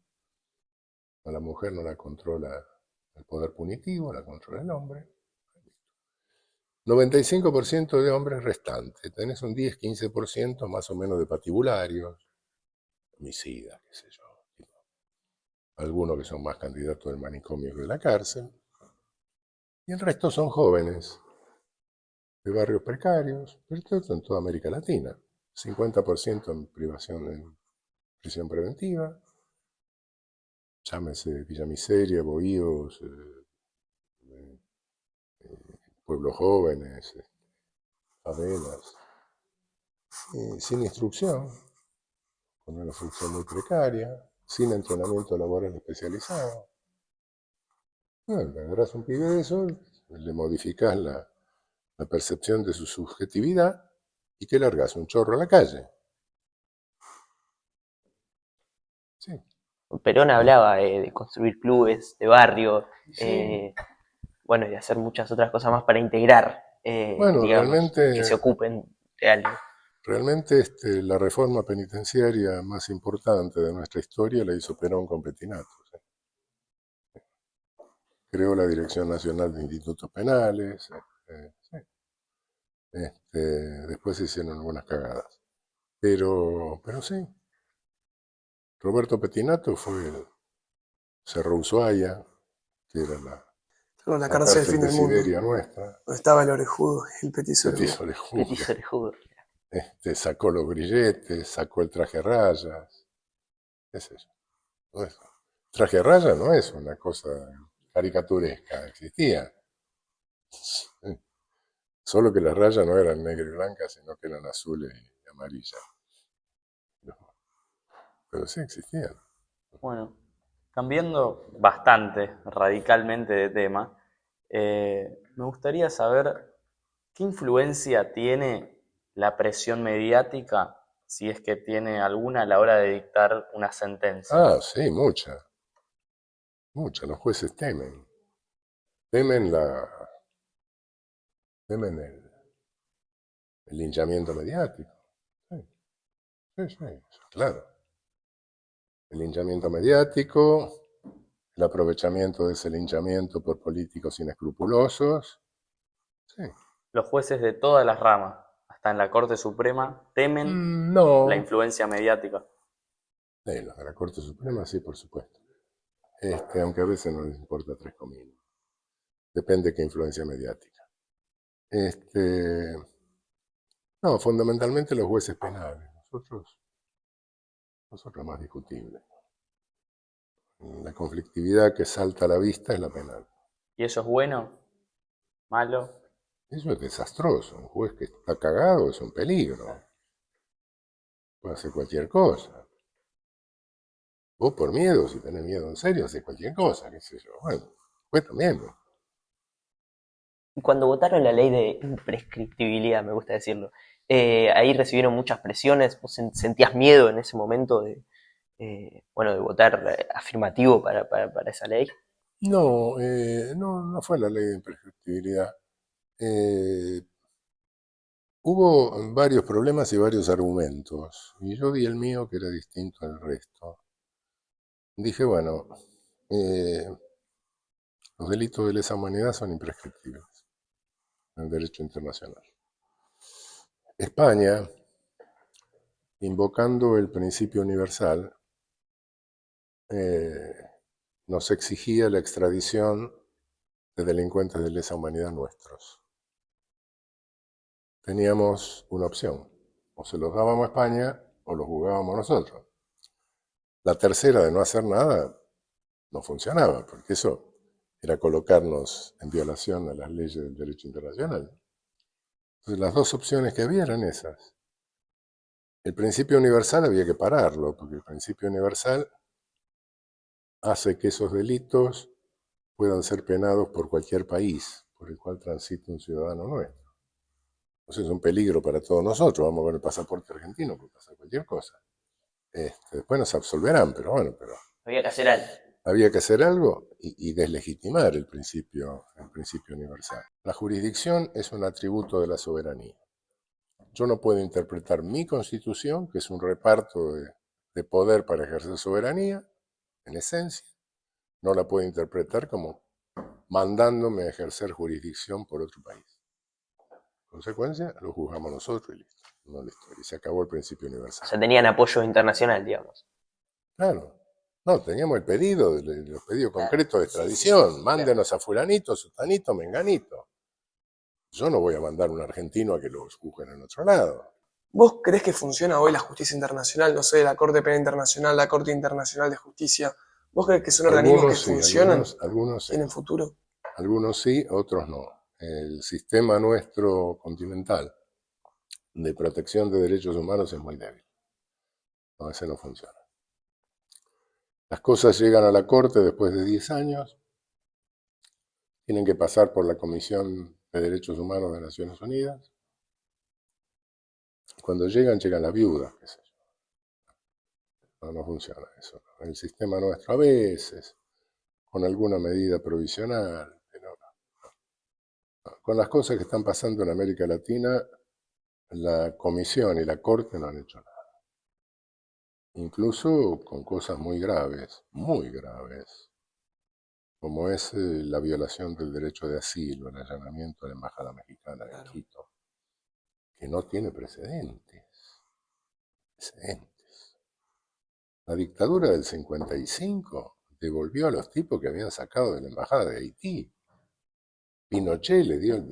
A la mujer no la controla el poder punitivo, la controla el hombre. 95% de hombres restantes. Tenés un 10-15% más o menos de patibularios, homicidas, qué sé yo. Algunos que son más candidatos del manicomio que de la cárcel. Y el resto son jóvenes de barrios precarios, pero esto en toda América Latina. 50% en privación en prisión preventiva, llámese Villa Miseria, Bohíos, pueblos jóvenes, favelas, sin instrucción, con una instrucción muy precaria, sin entrenamiento laboral especializado. Bueno, le agarras un pibe de eso, le modificas la percepción de su subjetividad y que largas un chorro a la calle. Sí. Perón hablaba de construir clubes de barrio, Sí. bueno, y de hacer muchas otras cosas más para integrar, Bueno, digamos, que se ocupen de algo. realmente la reforma penitenciaria más importante de nuestra historia la hizo Perón con Petinato. ¿Sí? Creó la Dirección Nacional de Institutos Penales. Sí. Después se hicieron algunas cagadas. Pero sí, Roberto Petinato fue Cerro Ushuaia, que era Con la la cárcel del cárcel fin de del mundo, Siberia nuestra. donde estaba el orejudo, el petizo Petiso orejudo. Orejudo. Petiso orejudo. Sacó los grilletes, sacó el traje a rayas. ¿Qué es eso? No es- Traje a rayas no es una cosa caricaturesca, existía. Solo que las rayas no eran negras y blancas, sino que eran azules y amarillas. Pero sí existían. Bueno, cambiando bastante, radicalmente de tema, me gustaría saber qué influencia tiene la presión mediática, si es que tiene alguna a la hora de dictar una sentencia. Ah, sí, mucha. Mucha. Los jueces temen. Temen el linchamiento mediático. Sí, sí, sí, claro. El linchamiento mediático, el aprovechamiento de ese linchamiento por políticos inescrupulosos. Sí. Los jueces de todas las ramas, hasta en la Corte Suprema, temen No. la influencia mediática. Sí, los de la Corte Suprema sí, por supuesto. Aunque a veces no les importa tres cominos. Depende de qué influencia mediática. No, fundamentalmente los jueces penales. Nosotros más discutible. La conflictividad que salta a la vista es la penal. ¿Y eso es bueno? ¿Malo? Eso es desastroso. Un juez que está cagado es un peligro. Puede hacer cualquier cosa. Vos por miedo, si tenés miedo en serio, haces cualquier cosa, qué sé yo. Bueno, juez también. Y cuando votaron la ley de imprescriptibilidad, me gusta decirlo, ahí recibieron muchas presiones. ¿Vos sentías miedo en ese momento de votar afirmativo para esa ley? No, no fue la ley de imprescriptibilidad. Hubo varios problemas y varios argumentos, y yo di el mío que era distinto al resto. Dije, bueno, los delitos de lesa humanidad son imprescriptibles en el derecho internacional. España, invocando el principio universal, nos exigía la extradición de delincuentes de lesa humanidad nuestros. Teníamos una opción, o se los dábamos a España o los jugábamos nosotros. La tercera de no hacer nada no funcionaba, porque eso era colocarnos en violación a las leyes del derecho internacional. Entonces las dos opciones que había eran esas. El principio universal había que pararlo, porque el principio universal hace que esos delitos puedan ser penados por cualquier país por el cual transite un ciudadano nuestro. Entonces es un peligro para todos nosotros. Vamos con el pasaporte argentino, puede pasar cualquier cosa. Después nos absolverán, pero bueno, Había que hacer algo. había que hacer algo y deslegitimar el principio universal. La jurisdicción es un atributo de la soberanía. Yo no puedo interpretar mi constitución, que es un reparto de poder para ejercer soberanía, en esencia, no la puedo interpretar como mandándome a ejercer jurisdicción por otro país. Consecuencia, lo juzgamos nosotros y listo. No la historia. Y se acabó el principio O universal. sea, tenían apoyo internacional, digamos. Claro. No, teníamos el pedido, los pedidos concretos de extradición. Sí, Mándenos a fulanito, sutanito, menganito. Yo no voy a mandar a un argentino a que los juzguen en otro lado. ¿Vos creés que funciona hoy la justicia internacional? No sé, la Corte Penal Internacional, la Corte Internacional de Justicia. ¿Vos creés que son organismos que Sí, funcionan? algunos sí. ¿Tienen futuro? Algunos sí, otros no. El sistema nuestro continental de protección de derechos humanos es muy débil. A veces no funciona. Las cosas llegan a la Corte después de 10 años, tienen que pasar por la Comisión de Derechos Humanos de Naciones Unidas. Cuando llegan las viudas, qué sé yo. No funciona eso. El sistema nuestro a veces, con alguna medida provisional, pero no. Con las cosas que están pasando en América Latina, la Comisión y la Corte no han hecho nada. Incluso con cosas muy graves, como es la violación del derecho de asilo, el allanamiento de la Embajada Mexicana en Quito, que no tiene precedentes. La dictadura del 55 devolvió a los tipos que habían sacado de la Embajada de Haití. Pinochet le dio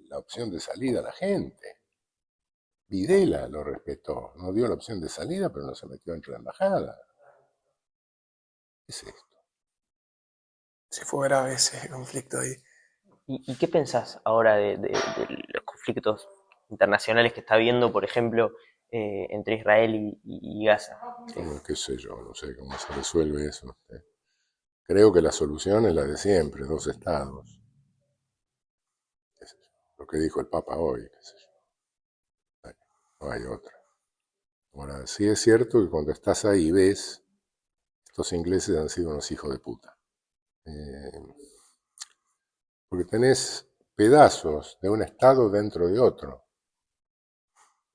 la opción de salida a la gente. Videla lo respetó, no dio la opción de salida, pero no se metió dentro de la embajada. ¿Qué es esto? Sí, fue grave ese conflicto ahí. ¿Y qué pensás ahora de los conflictos internacionales que está habiendo, por ejemplo, entre Israel y Gaza? Qué sé yo, no sé cómo se resuelve eso. Creo que la solución es la de siempre, dos estados. ¿Qué sé yo? Lo que dijo el Papa hoy, qué sé yo. No hay otra. Ahora, sí es cierto que cuando estás ahí ves, estos ingleses han sido unos hijos de puta. Porque tenés pedazos de un estado dentro de otro.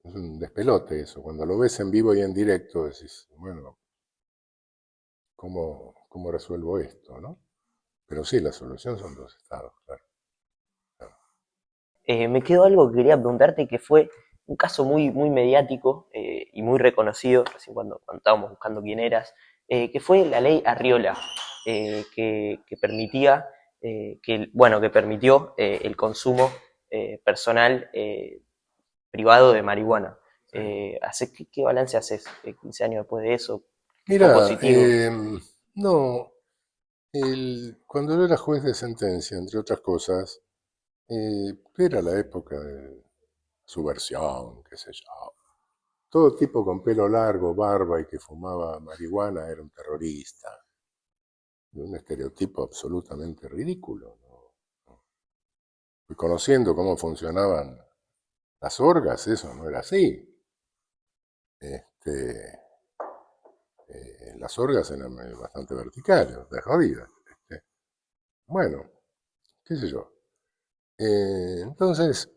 Es un despelote eso. Cuando lo ves en vivo y en directo decís, bueno, cómo resuelvo esto, ¿no? Pero sí, la solución son dos estados, claro. Me quedó algo que quería preguntarte, que fue un caso muy, muy mediático y muy reconocido, recién cuando estábamos buscando quién eras, que fue la ley Arriola, que permitía, que permitió el consumo personal privado de marihuana. ¿Qué balance haces 15 años después de eso? ¿Fue Mira, positivo? no, cuando yo era juez de sentencia, entre otras cosas, era la época de subversión, qué sé yo. Todo tipo con pelo largo, barba y que fumaba marihuana era un terrorista. Un estereotipo absolutamente ridículo, ¿no? Y conociendo cómo funcionaban las orgas, eso no era así. Este, las orgas eran bastante verticales, de jodidas. Bueno, qué sé yo. Entonces,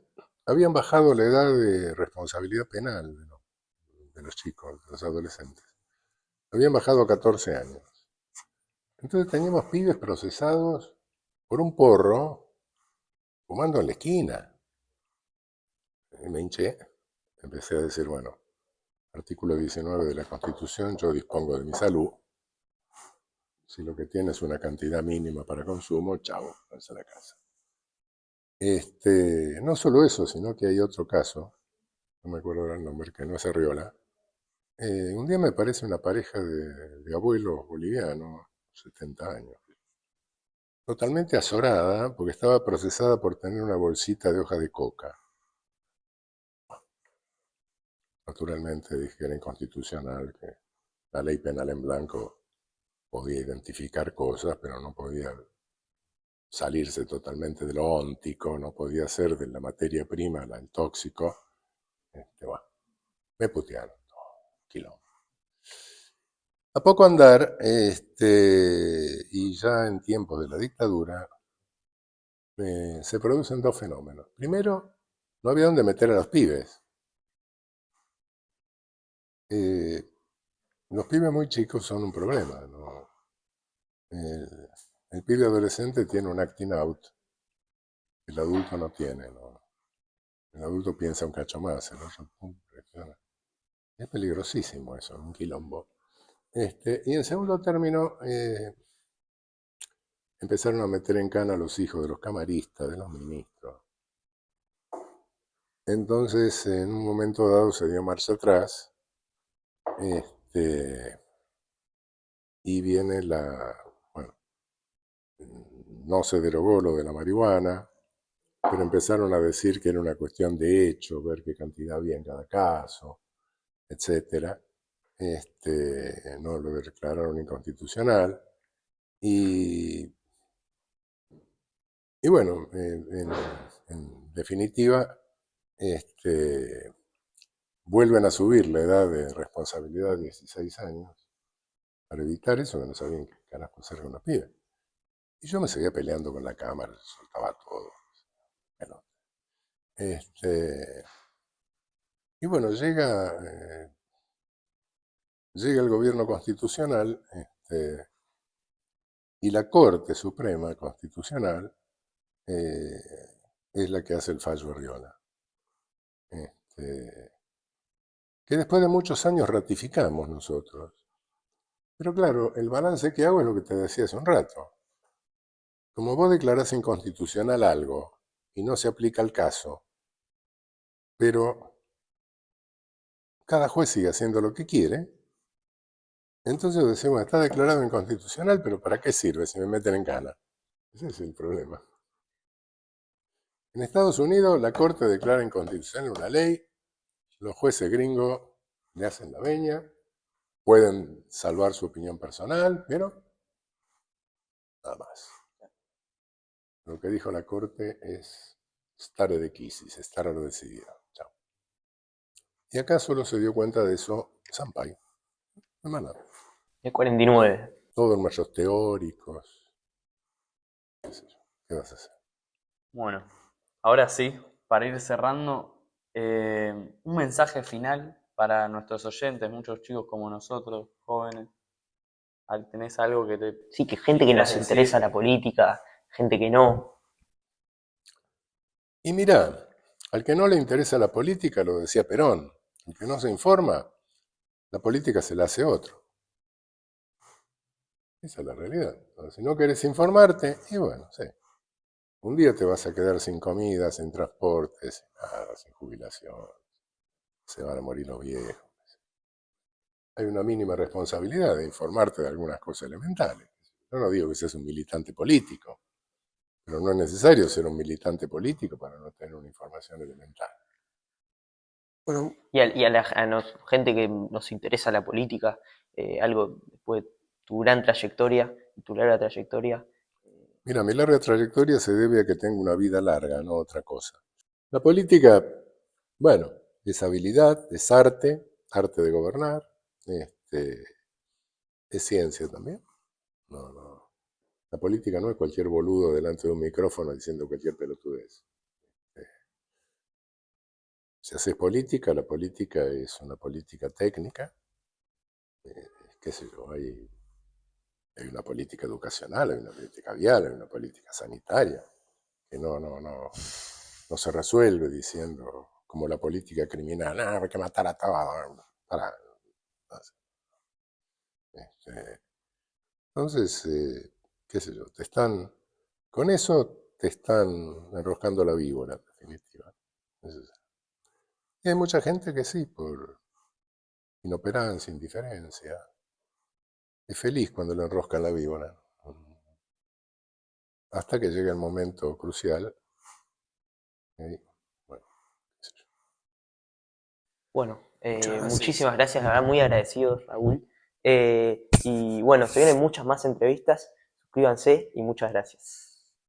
habían bajado la edad de responsabilidad penal de los chicos, de los adolescentes. Habían bajado a 14 años. Entonces teníamos pibes procesados por un porro fumando en la esquina. Y me hinché. Empecé a decir, bueno, artículo 19 de la Constitución, yo dispongo de mi salud. Si lo que tiene es una cantidad mínima para consumo, chavo, váyanse a la casa. No solo eso, sino que hay otro caso, no me acuerdo ahora el nombre, que no es Arriola. Un día me aparece una pareja de abuelos bolivianos, 70 años, totalmente azorada porque estaba procesada por tener una bolsita de hoja de coca. Naturalmente dije que era inconstitucional, que la ley penal en blanco podía identificar cosas, pero no podía salirse totalmente de lo óntico, no podía ser de la materia prima el tóxico. Bueno, me putearon, quilombo. A poco andar, y ya en tiempos de la dictadura, se producen dos fenómenos. Primero, no había dónde meter a los pibes. Los pibes muy chicos son un problema, ¿no? El pibe adolescente tiene un acting out, el adulto no tiene, ¿no? El adulto piensa un cacho más, el otro reacciona. Es peligrosísimo eso, un quilombo. Y en segundo término, empezaron a meter en cana a los hijos de los camaristas, de los ministros. Entonces, en un momento dado se dio marcha atrás, y viene bueno, no se derogó lo de la marihuana, pero empezaron a decir que era una cuestión de hecho, ver qué cantidad había en cada caso, etcétera. No lo declararon inconstitucional y, y bueno, en definitiva, vuelven a subir la edad de responsabilidad a 16 años para evitar eso, que no sabían qué carajo hacer con los pibes. Y yo me seguía peleando con la cámara, soltaba todo. Bueno, y bueno, llega el gobierno constitucional, y la Corte Suprema Constitucional es la que hace el fallo Arriola. Que después de muchos años ratificamos nosotros. Pero claro, el balance que hago es lo que te decía hace un rato. Como vos declarás inconstitucional algo y no se aplica al caso, pero cada juez sigue haciendo lo que quiere, entonces decimos, está declarado inconstitucional, pero ¿para qué sirve si me meten en cana? Ese es el problema. En Estados Unidos la Corte declara inconstitucional una ley, los jueces gringos le hacen la veña, pueden salvar su opinión personal, pero nada más. Lo que dijo la Corte es stare decisis, estar decidido. Chao. Y acá solo se dio cuenta de eso Sampaio, no más nada. El 49. Todos mayos teóricos, qué sé yo, ¿qué vas a hacer? Bueno, ahora sí, para ir cerrando, un mensaje final para nuestros oyentes, muchos chicos como nosotros, jóvenes. ¿Tenés algo que te... Sí, que gente que nos decir? interesa la política, gente que no. Y mirá, al que no le interesa la política, lo decía Perón, el que no se informa, la política se la hace otro. Esa es la realidad. Entonces, si no querés informarte, y bueno, sí. Un día te vas a quedar sin comida, sin transporte, sin nada, sin jubilación. Se van a morir los viejos. Hay una mínima responsabilidad de informarte de algunas cosas elementales. Yo no digo que seas un militante político, pero no es necesario ser un militante político para no tener una información elemental. Bueno, Y a la gente que nos interesa la política, algo después de tu gran trayectoria, tu larga trayectoria. Mira, mi larga trayectoria se debe a que tengo una vida larga, no otra cosa. La política, bueno, es habilidad, es arte, arte de gobernar, es ciencia también. No, no. La política no es cualquier boludo delante de un micrófono diciendo cualquier pelotudez. Si haces política, la política es una política técnica. Qué sé yo, hay una política educacional, hay una política vial, hay una política sanitaria, que no se resuelve diciendo como la política criminal, hay que matar a todos. Entonces, qué sé yo, con eso te están enroscando la víbora, en definitiva. Y hay mucha gente que sí, por inoperancia, indiferencia, es feliz cuando le enroscan la víbora. Hasta que llega el momento crucial. Y, bueno, qué sé yo. Bueno, muchas gracias. muchísimas gracias, la verdad, muy agradecidos, Raúl. Y bueno, se vienen muchas más entrevistas. Suscríbanse y muchas gracias.